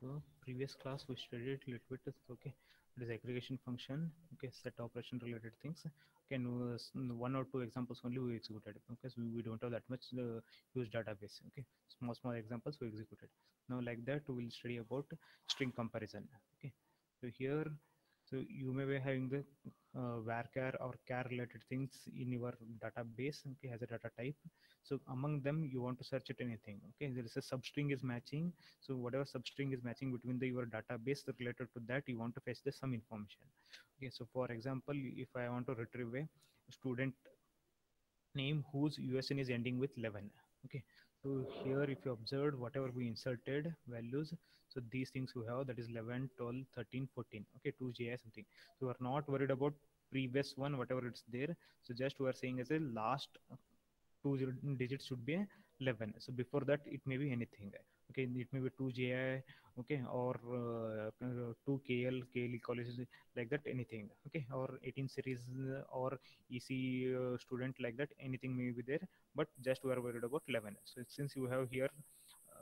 So previous class we studied a little bit. Okay, it is aggregation function. Okay, set operation related things. Okay, no, one or two examples only we executed. Okay, so we don't have that much use database. Okay, small examples we executed. Now like that we will study about string comparison. Okay, so here, so you may be having the varchar or char related things in your database. Okay, as a data type. So among them you want to search at anything. Okay, there is a substring is matching, so whatever substring is matching between your database related to that, you want to fetch the some information. Okay, so for example, if I want to retrieve a student name whose USN is ending with 11. Okay, so here if you observed whatever we inserted values, so these things we have, that is 11, 12, 13, 14. Okay, 2 JI something. So we're not worried about previous one, whatever it's there. So just we are saying as a last two digits should be 11. So before that it may be anything. Okay, it may be 2 JI. Okay, or 2 KL colleges, like that, anything. Okay, or 18 series or EC student, like that, anything may be there, but just we are worried about 11. So since you have here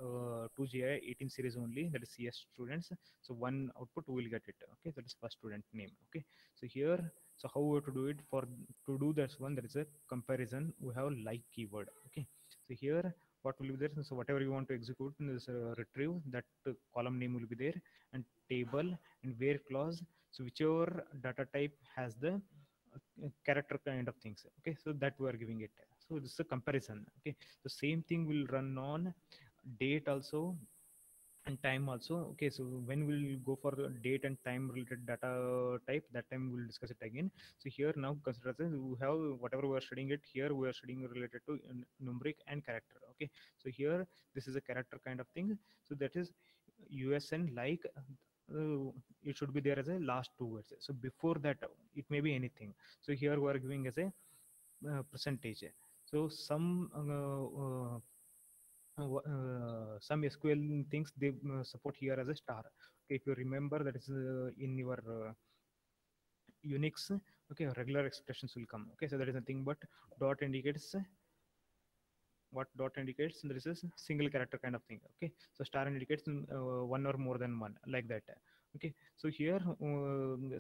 2 GI 18 series only, that is CS students, so one output will get it. Okay, that is first student name. Okay, so here, so how we have to do it? For to do this one, there is a comparison, we have like keyword. Okay, so here what will be there? So whatever you want to execute in this retrieve, that column name will be there, and table and where clause, so whichever data type has the character kind of things. Okay, so that we are giving it. So this is a comparison. Okay, the same thing will run on date also and time also. Okay, so when we'll go for the date and time related data type, that time we'll discuss it again. So here now consider that we have whatever we are studying it here, we are studying related to numeric and character. Okay, so here this is a character kind of thing, so that is USN, like it should be there as a last two words. So before that it may be anything. So here we are giving as a percentage. So some SQL things they support here as a star. Okay, if you remember, that is in your Unix. Okay, regular expressions will come. Okay, so that is nothing but dot indicates what dot indicates, there is a single character kind of thing. Okay, so star indicates one or more than one, like that. Okay, so here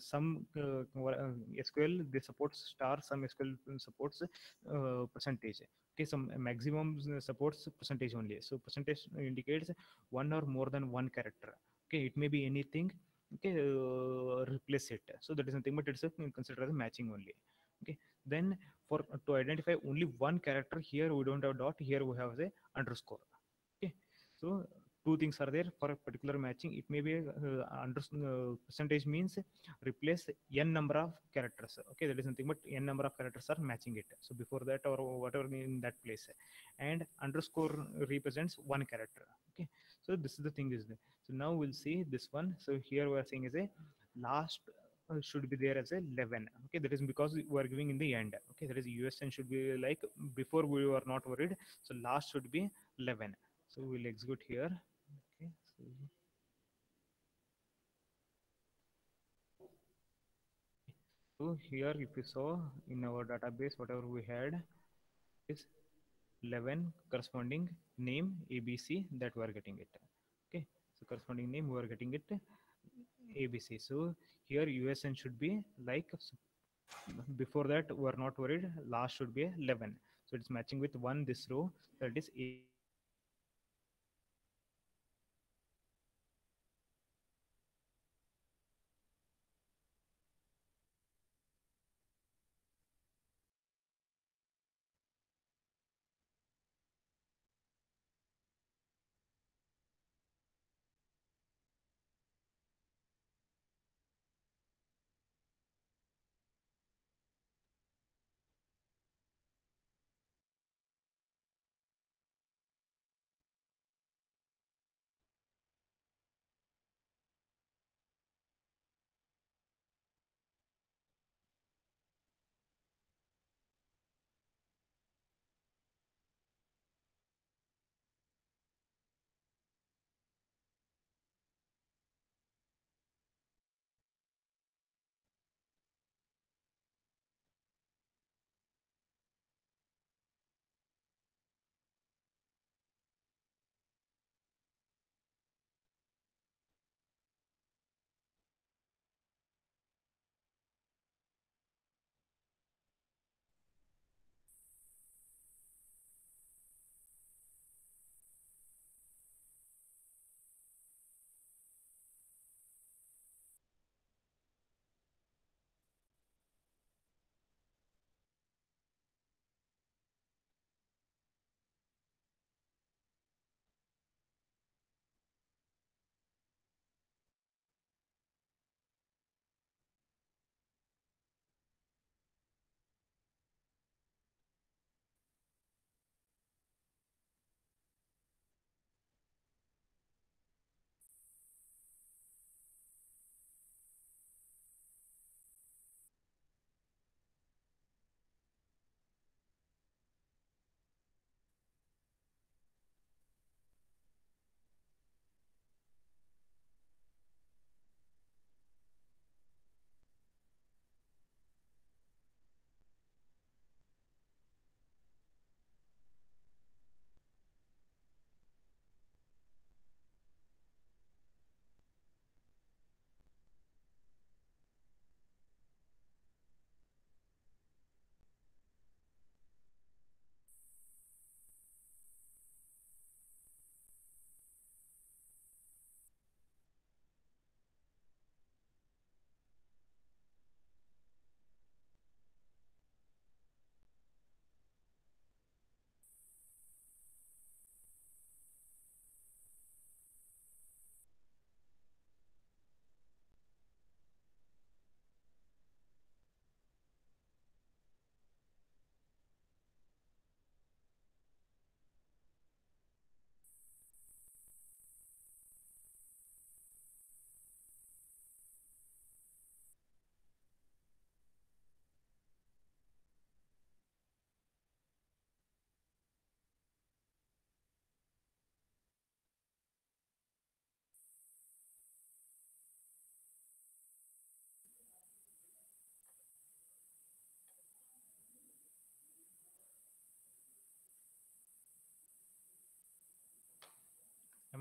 some SQL they supports star, some SQL supports percentage. Okay, some maximum supports percentage only. So percentage indicates one or more than one character. Okay, it may be anything. Okay, replace it. So that is nothing but it's a considered as a matching only. Okay, then for to identify only one character, here we don't have dot, here we have a underscore. Okay, so two things are there for a particular matching. It may be percentage means replace n number of characters. Okay, that is nothing but n number of characters are matching it, so before that or whatever in that place. And underscore represents one character. Okay, so this is the thing is there. So now we'll see this one. So here we are saying is a last should be there as a 11. Okay, that is because we are giving in the end. Okay, that is USN should be like before we were not worried, so last should be 11. So we'll execute here. Okay, so here if you saw in our database whatever we had is 11 corresponding name ABC, that we are getting it. Okay, so corresponding name we are getting it ABC. So here USN should be like, before that we are not worried, last should be 11. So it's matching with one this row, that is ABC. So here we are saying is a last should be 11. So this is the thing is there. So now we'll see this one. So here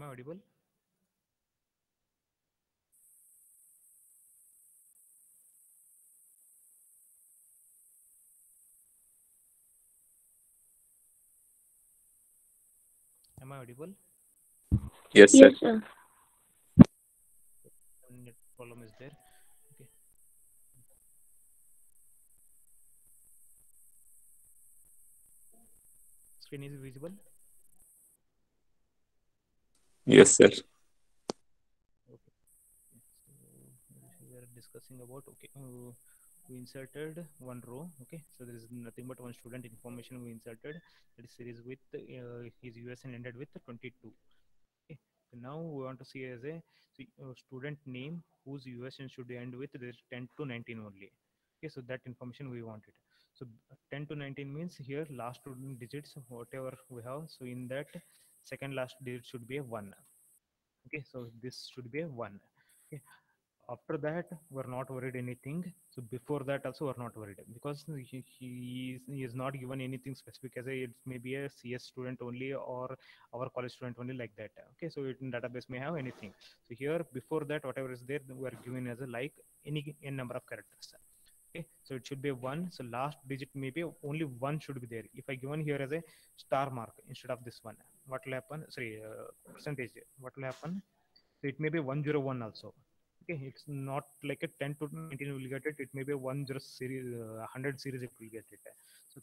Am I audible? Am I audible? Yes, Yes, sir. sir. Net problem is there. Okay. Screen is visible. Yes, sir. Okay. So we are discussing about, okay, we inserted one row. Okay, so there is nothing but one student information we inserted. That is series with his USN ended with 22. Okay, so now we want to see as a student name whose USN should end with this 10 to 19 only. Okay, so that information we wanted. So 10 to 19 means here last two digits whatever we have. So in that second last digit should be a 1. Okay, so this should be a 1. Okay, after that we're not worried anything. So before that also we're not worried because he is not given anything specific as a it may be a CS student only or our college student only like that. Okay, so it in database may have anything. So here before that whatever is there we are given as a like any n number of characters. Okay, so it should be 1. So last digit maybe only 1 should be there. If I given here as a star mark instead of this one, what will happen? Sorry, percentage, what will happen? So it may be 101 also. Okay, it's not like a 10 to 19 will get it. It may be a 10 series, 100 series it will get it. So,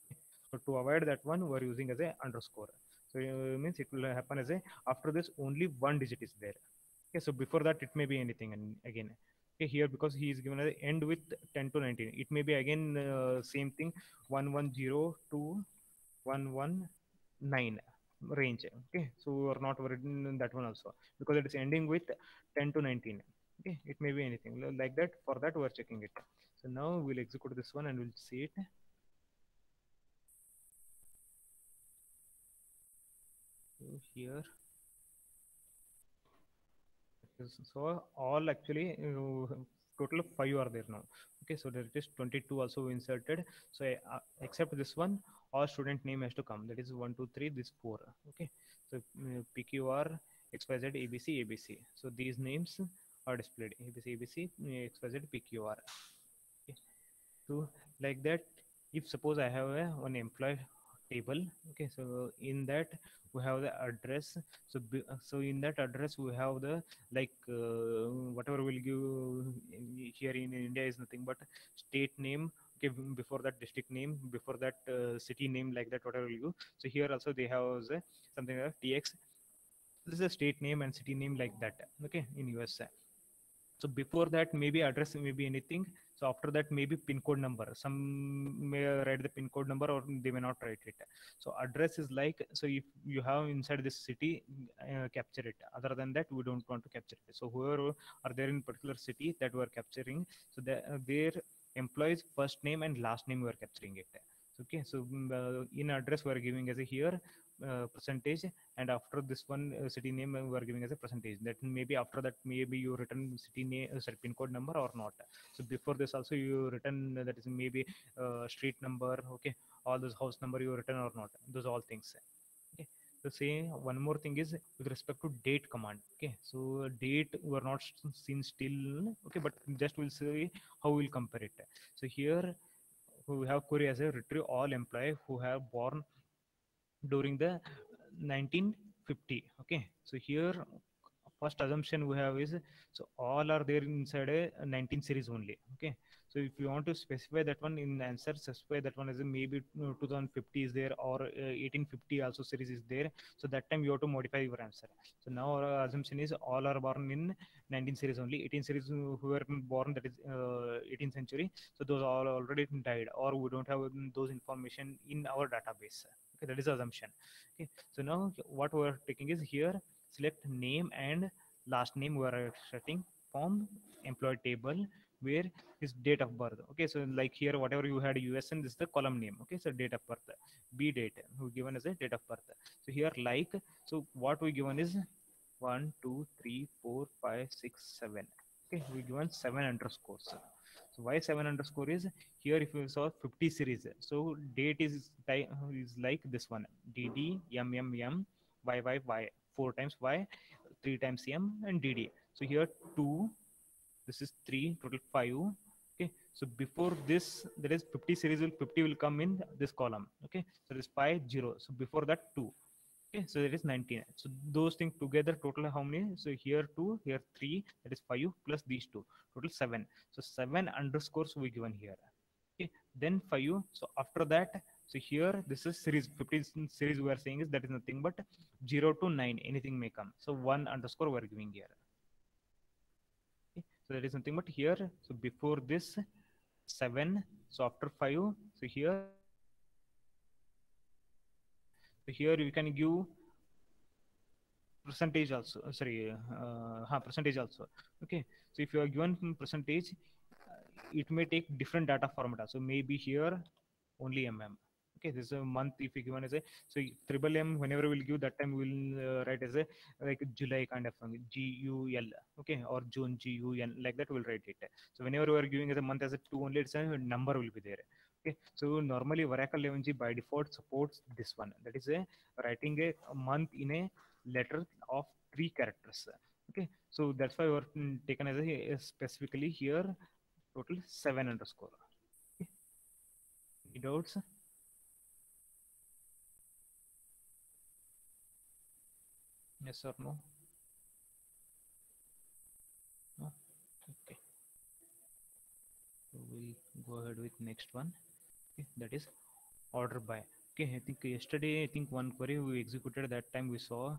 so to avoid that one, we are using as a underscore. So means it will happen as a after this only one digit is there. Okay, so before that it may be anything and again. Okay, here because he is given as a end with 10 to 19. It may be again same thing 110 to 119 range. Okay, so we're not worried in that one also because it is ending with 10 to 19. Okay, it may be anything like that. For that we're checking it. So now we'll execute this one and we'll see it. So here, so all actually total of 5 are there now. Okay, so there is 22 also inserted. So except this one, all student name has to come. That is 1 2 3 this 4. Okay, so PQR XYZ ABC ABC. So these names are displayed ABC ABC XYZ PQR. Okay, so like that, if suppose I have a one employee table. Okay, so in that we have the address. So so in that address we have the like whatever will give here in India is nothing but state name. Okay, before that district name, before that city name, like that whatever will give. So here also they have something like TX. This is a state name and city name like that. Okay, in USA. So before that maybe address may be anything. So after that maybe pin code number, some may write the pin code number or they may not write it. So address is like, so if you have inside this city, capture it. Other than that we don't want to capture it. So whoever are there in particular city that we are capturing, so their employees first name and last name we are capturing it. Okay, so in address we are giving as a here percentage, and after this one city name we are giving as a percentage. That maybe after that maybe you return city name, sorry, pin code number or not. So before this also you return that is maybe street number. Okay, all those house number you return or not, those all things. Okay, so say one more thing is with respect to date command. Okay, so date we are not seen still. Okay, but just we'll see how we'll compare it. So here we have query as a retrieve all employee who have born during the 1950. Okay, so here first assumption we have is, so all are there inside a 19 series only. Okay, so if you want to specify that one in the answer, specify that one as a maybe 2050 is there or 1850 also series is there. So that time you have to modify your answer. So now our assumption is all are born in 19 series only. 18 series who were born, that is 18th century, so those all already died or we don't have those information in our database. Okay, that is the assumption. Okay, so now what we are taking is here select name and last name we are setting from employee table where is date of birth. Okay, so like here whatever you had USN, this is the column name. Okay, so date of birth, b date we given as a date of birth. So here like, so what we given is 1 2 3 4 5 6 7. Okay, we given 7 underscores. So why 7 underscore is here, if you saw 50 series, so date is like this one, dd mmm y 4 times y 3 times M and DD. So here 2, this is 3, total 5. Okay, so before this, there is 50 series, will 50 will come in this column. Okay, so there is 5, 0. So before that, 2. Okay, so there is 19. So those things together, total how many? So here 2, here 3, that is 5 plus these 2, total 7. So 7 underscores we given here. Okay, then 5. So after that, so here this is series 50 series we are saying is that is nothing but 0 to 9, anything may come. So 1 underscore we are giving here. Okay, so that is nothing but here. So before this 7, so after 5, so here you can give percentage also, sorry, percentage also. Okay, so if you are given percentage, it may take different data format. So maybe here only mm. Okay, this is a month. If you given as a, so triple M, whenever we'll give that time we'll write as a like July kind of thing, GUL. Okay, or June, GUN, like that we'll write it. So whenever we are giving as a month as a 2 only, it's a number will be there. Okay, so normally Oracle 11g by default supports this one, that is a writing a month in a letter of 3 characters. Okay, so that's why we're taken as a specifically here total 7 underscore. Okay. Any doubts? Yes or no? No? Okay, so we'll go ahead with next one. Okay, that is order by. Okay, I think yesterday, I think one query we executed, that time we saw,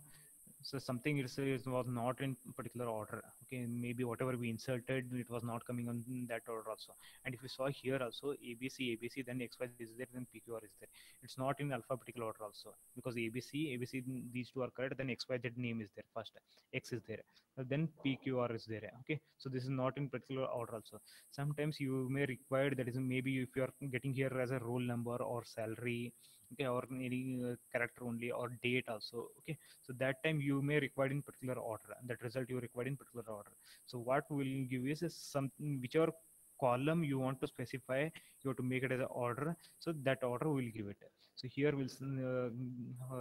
so something it was not in particular order. Okay, maybe whatever we inserted, it was not coming on that order also. And if you saw here also, ABC, then XYZ is there, then PQR is there. It's not in alphabetical order also, because ABC, these two are correct, then XYZ name is there first, X is there, then PQR is there. Okay, so this is not in particular order also. Sometimes you may require, that is maybe if you are getting here as a roll number or salary, okay, or any character only, or date also. Okay, so that time you may require in particular order, that result you require in particular order. So what will give is something, whichever column you want to specify, you have to make it as an order, so that order will give it. So here we'll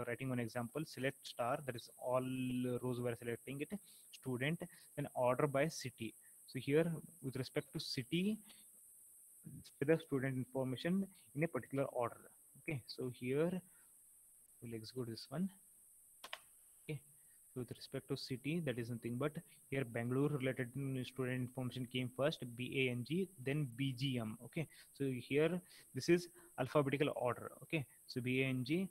writing one example, select star, that is all rows we are selecting it, student, then order by city. So here with respect to city, the student information in a particular order. Okay, so here we'll execute this one. Okay, so with respect to city, that is nothing but here Bangalore related student information came first, BANG, then BGM. Okay, so here this is alphabetical order. Okay, so BANG,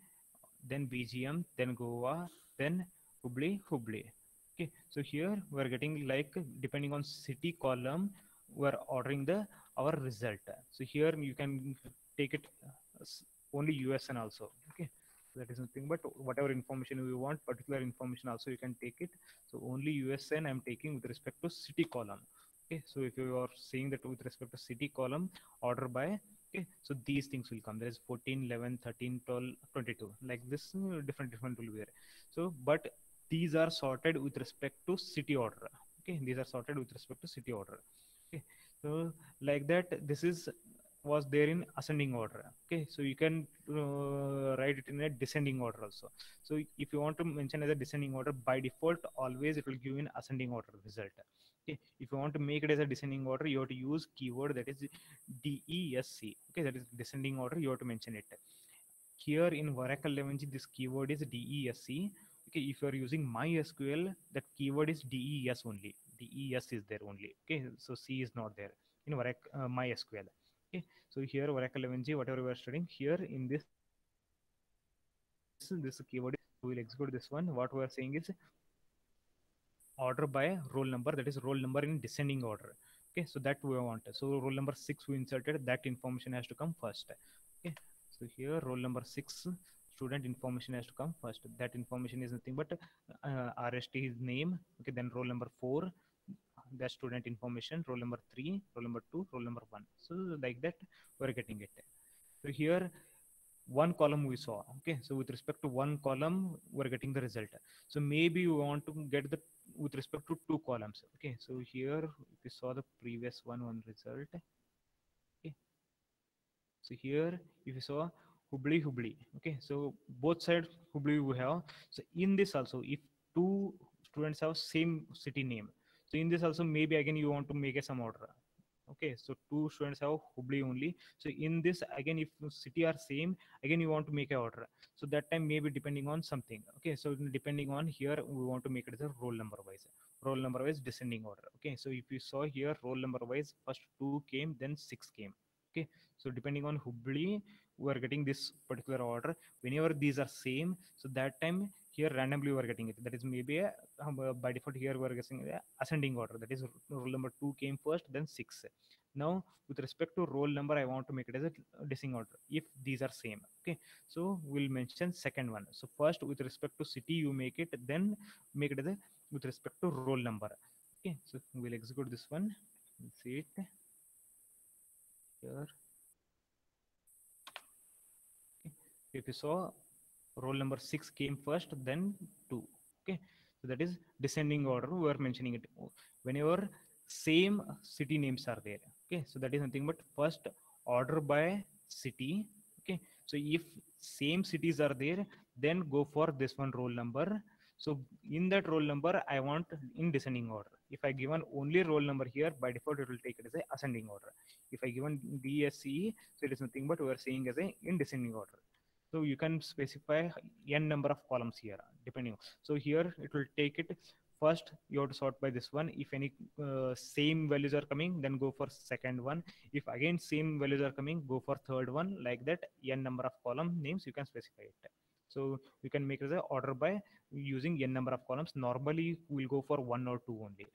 then BGM, then Goa, then Hubli. Okay, so here we're getting like depending on city column, we're ordering the our result. So here you can take it only USN also. Okay, that is nothing but whatever information we want, particular information also you can take it. So only USN I'm taking with respect to city column. Okay, so if you are saying that with respect to city column, order by, okay, so these things will come. There is 14, 11, 13, 12, 22, like this, different will be there. So but these are sorted with respect to city order. Okay, these are sorted with respect to city order. Okay, so like that, this is was there in ascending order. Okay, so you can write it in a descending order also. So if you want to mention as a descending order, by default always it will give in ascending order result. Okay, if you want to make it as a descending order, you have to use keyword that is DESC. Okay, that is descending order, you have to mention it. Here in Oracle 11g, this keyword is DESC. Okay, if you are using MySQL, that keyword is DES only. DES is there only. Okay, so C is not there in Oracle MySQL. Okay, so here Oracle 11g, whatever we are studying here in this keyword, we will execute this one. What we are saying is order by roll number, that is roll number in descending order. Okay, so that we want. So roll number 6 we inserted, that information has to come first. Okay, so here roll number 6 student information has to come first. That information is nothing but RST is name. Okay, then roll number 4, that student information, roll number 3, roll number 2, roll number 1. So like that we're getting it. So here one column we saw. Okay, so with respect to one column we're getting the result. So maybe you want to get the with respect to two columns. Okay, so here if you saw the previous one result. Okay, so here if you saw Hubli, okay, so both sides Hubli we have. So in this also, if two students have same city name. So in this also maybe again you want to make a some order. Okay, so two students have Hubli only. So in this again, if city are same, again you want to make a order. So that time maybe depending on something. Okay, so depending on here we want to make it as a roll number wise. Roll number wise descending order. Okay, so if you saw here roll number wise, first two came, then six came. Okay, so depending on Hubli, we are getting this particular order. Whenever these are same, so that time here randomly we are getting it. That is maybe by default here we are getting ascending order. That is roll number two came first, then six. Now with respect to roll number, I want to make it as a descending order if these are same. Okay, so we'll mention second one. So first with respect to city you make it, then make it as a with respect to roll number. Okay, so we'll execute this one. We'll see it here. Okay. If you saw roll number 6 came first, then 2. Okay, so that is descending order. We are mentioning it whenever same city names are there. Okay, so that is nothing but first order by city. Okay, so if same cities are there, then go for this one roll number. So in that roll number, I want in descending order. If I given only roll number here, by default it will take it as a ascending order. If I given DSCE, so it is nothing but we are saying as a in descending order. So you can specify n number of columns here depending. So here it will take it first you have to sort by this one. If any same values are coming, then go for second one. If again same values are coming, go for third one. Like that n number of column names you can specify it. So you can make it as a order by using n number of columns. Normally we'll go for one or two only.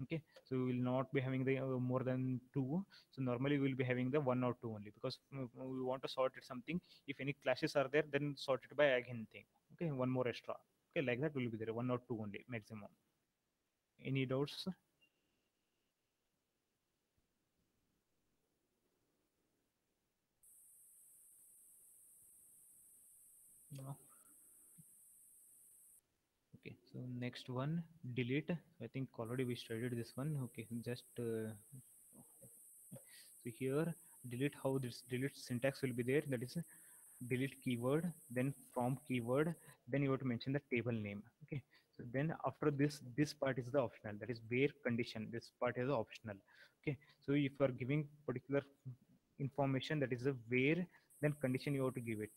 Okay, so we will not be having the more than two. So normally we'll be having the one or two only, because we want to sort it something. If any clashes are there, then sort it by again thing. Okay, one more extra. Okay, like that will be there, one or two only maximum. Any doubts? No. Okay, so next one, delete. I think already we studied this one. Okay, just so here delete, how this delete syntax will be there. That is delete keyword, then from keyword, then you have to mention the table name. Okay, so then after this part is the optional, that is where condition. This part is the optional. Okay, so if you are giving particular information, that is a where, then condition you have to give it.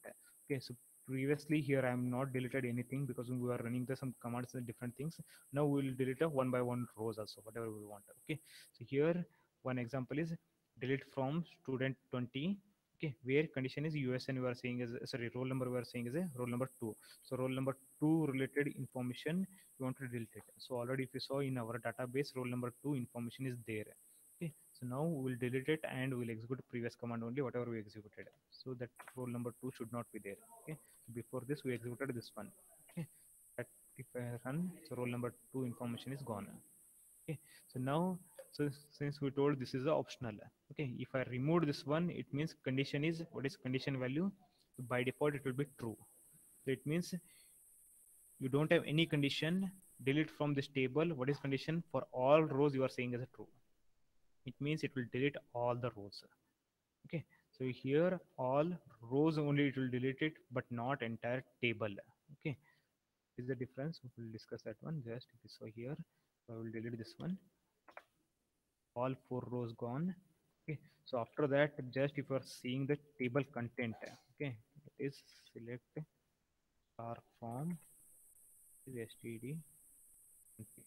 Okay, so previously here I am not deleted anything because we are running the some commands and different things. Now we will delete a one by one rows also, whatever we want. Okay, so here one example is delete from student 20. Okay, where condition is USN, we are saying is, sorry, roll number we are saying is a roll number 2. So roll number 2 related information you want to delete it. So already if you saw in our database, roll number 2 information is there. Okay, so now we will delete it and we'll execute previous command only, whatever we executed. So that roll number 2 should not be there. Okay, so before this we executed this one. Okay, that if I run, so roll number 2 information is gone. Okay, so now, so since we told this is a optional. Okay, if I remove this one, it means condition is, what is condition value? So by default it will be true. So it means you don't have any condition, delete from this table. What is condition? For all rows you are saying as a true. It means it will delete all the rows. Okay, so here all rows only it will delete it, but not entire table. Okay, is the difference. We'll discuss that one. Just if you saw here, so I will delete this one. All four rows gone. Okay, so after that, just if you are seeing the table content, okay, it is select star from is std. Okay.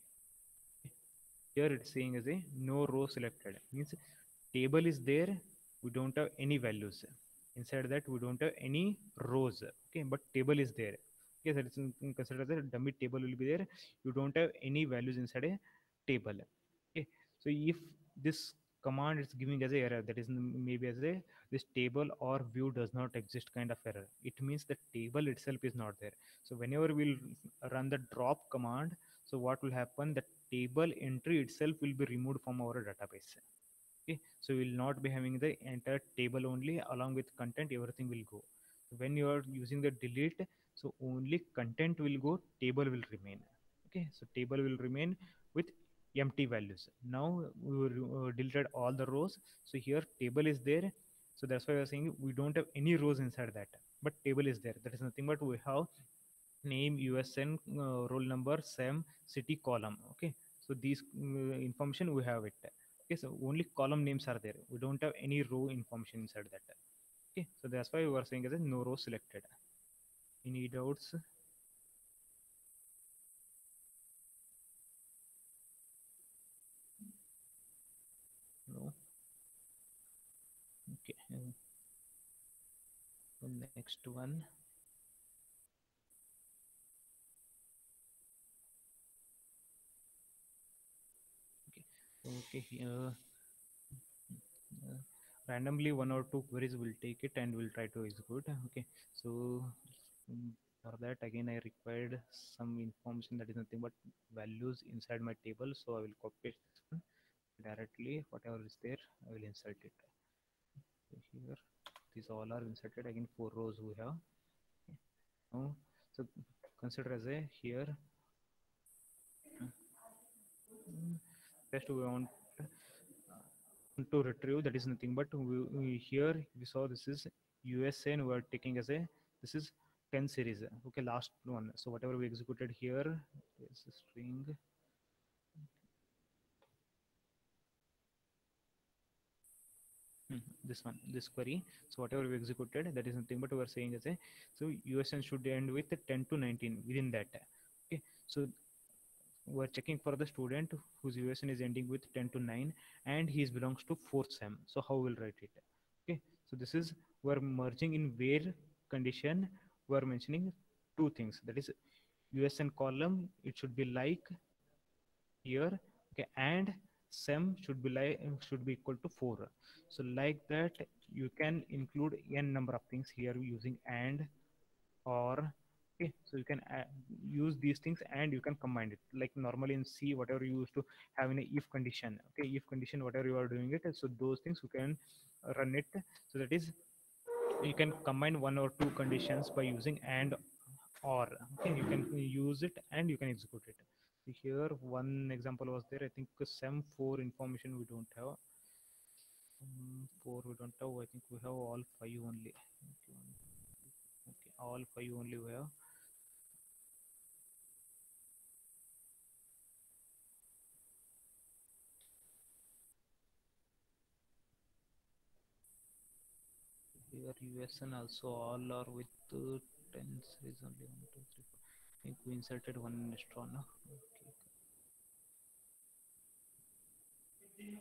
Here it's saying as a no row selected, means table is there, we don't have any values inside that, we don't have any rows. Okay, but table is there. Okay, that is considered as a dummy table will be there, you don't have any values inside a table. Okay, so if this command is giving as a error, that is maybe as a this table or view does not exist kind of error, it means the table itself is not there. So whenever we'll run the drop command, so what will happen, the table entry itself will be removed from our database. Okay, so we will not be having the entire table only, along with content everything will go. When you are using the delete, so only content will go, table will remain. Okay, so table will remain with empty values. Now we deleted all the rows, so here table is there, so that's why we are saying we don't have any rows inside that, but table is there. That is nothing but we have name, USN, roll number, SEM, city, column. Okay, so these information we have it. Okay, so only column names are there. We don't have any row information inside that. Okay, so that's why we are saying as a no row selected. Any doubts? No. Okay. The next one. Okay. Okay. Here. Uh, randomly one or two queries will take it and we'll try to execute. Okay, so mm, for that again I required some information that is nothing but values inside my table, so I will copy this one directly. Whatever is there I will insert it. So here these all are inserted. Again 4 rows we have. Okay. Now, so consider as a here first we want to retrieve, that is nothing but here we saw this is USA and we are taking as a, this is 10 series. Okay, last one. So whatever we executed here is a string. This one, this query. So whatever we executed, that is nothing but we are saying as a, so USN should end with 10 to 19 within that. Okay, so we're checking for the student whose USN is ending with 10 to 9 and he belongs to 4th SEM. So how we'll write it? Okay, so this is, we're merging in where condition, we're mentioning two things. That is USN column, it should be like here. Okay, and SEM should be like, should be equal to 4. So like that you can include n number of things here using and or. Okay, so you can use these things and you can combine it like normally in C, whatever you used to have in a if condition. Okay, if condition, whatever you are doing it, so those things you can run it. So that is, you can combine one or two conditions by using and or. Okay, you can use it and you can execute it. So here one example was there. I think SEM 4 information we don't have. 4 we don't have. I think we have all 5 only. Okay, all 5 only we have. Here USN also all are with 10 series only. 1, 2, 3, 4. I think we inserted one extra. No? Okay.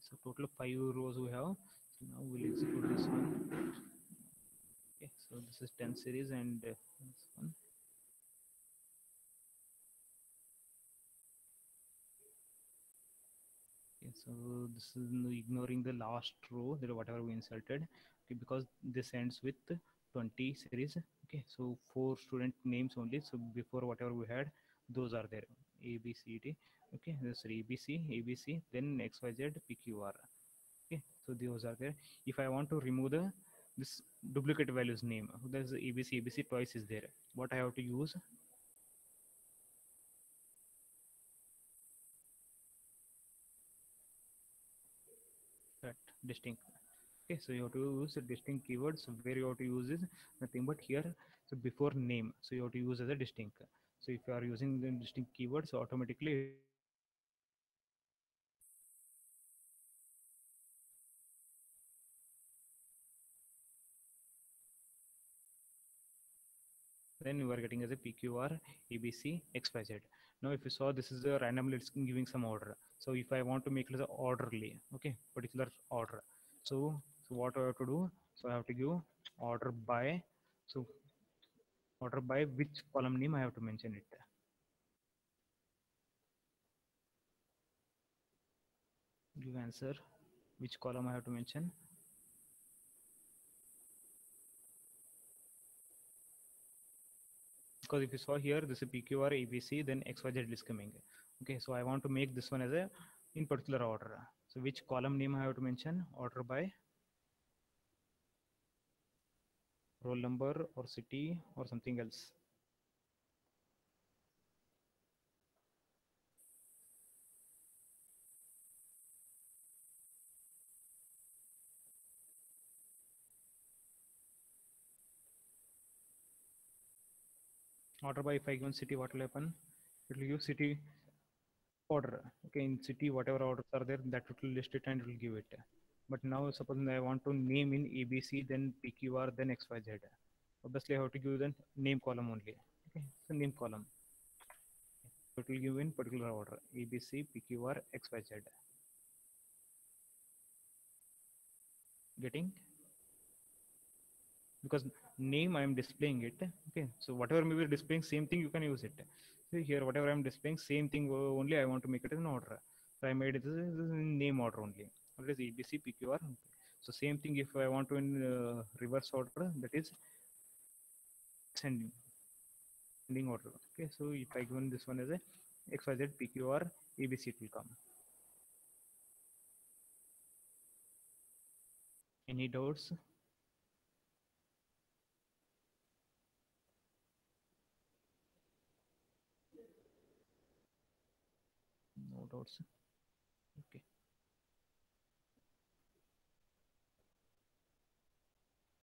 So total 5 rows we have. So now we'll execute this one. Okay, so this is 10 series and this one. Okay, so this is ignoring the last row, that whatever we inserted. Okay, because this ends with 20 series. Okay, so 4 student names only. So before whatever we had, those are there. A B C D. Okay, this is ABC, then XYZ PQR. Okay, so those are there. If I want to remove the this duplicate values name, there's ABC twice is there. What I have to use? That distinct. Okay, so you have to use a distinct keywords. So where you have to use is nothing but here. So before name, so you have to use as a distinct. So if you are using the distinct keywords, so automatically then you are getting as a PQR, ABC, XYZ. Now if you saw, this is a randomly it's giving some order. So if I want to make it as a orderly, okay, particular order. So what I have to do? So I have to give order by. So order by which column name I have to mention it. Give answer. Which column I have to mention? Because if you saw here, this is PQR, ABC, then XYZ is coming. Okay, so I want to make this one as a in particular order. So which column name I have to mention? Order by roll number or city or something else. Order by, if I given city, what will happen? It will give city order. Okay, in city, whatever orders are there, that it will list it and it will give it. But now, suppose I want to name in ABC, then PQR, then XYZ. Obviously, I have to give the name column only. Okay, so name column. So it will give in particular order: ABC, PQR, XYZ. Getting? Because name I am displaying it. Okay, so whatever may be displaying, same thing you can use it. So here, whatever I am displaying, same thing only I want to make it in order. So I made it this is in name order only. What is ABC, PQR? Okay. So same thing if I want to in reverse order, that is sending order. Okay, so if I given this one as a XYZ, PQR, ABC, it will come. Any doubts? No doubts. Okay.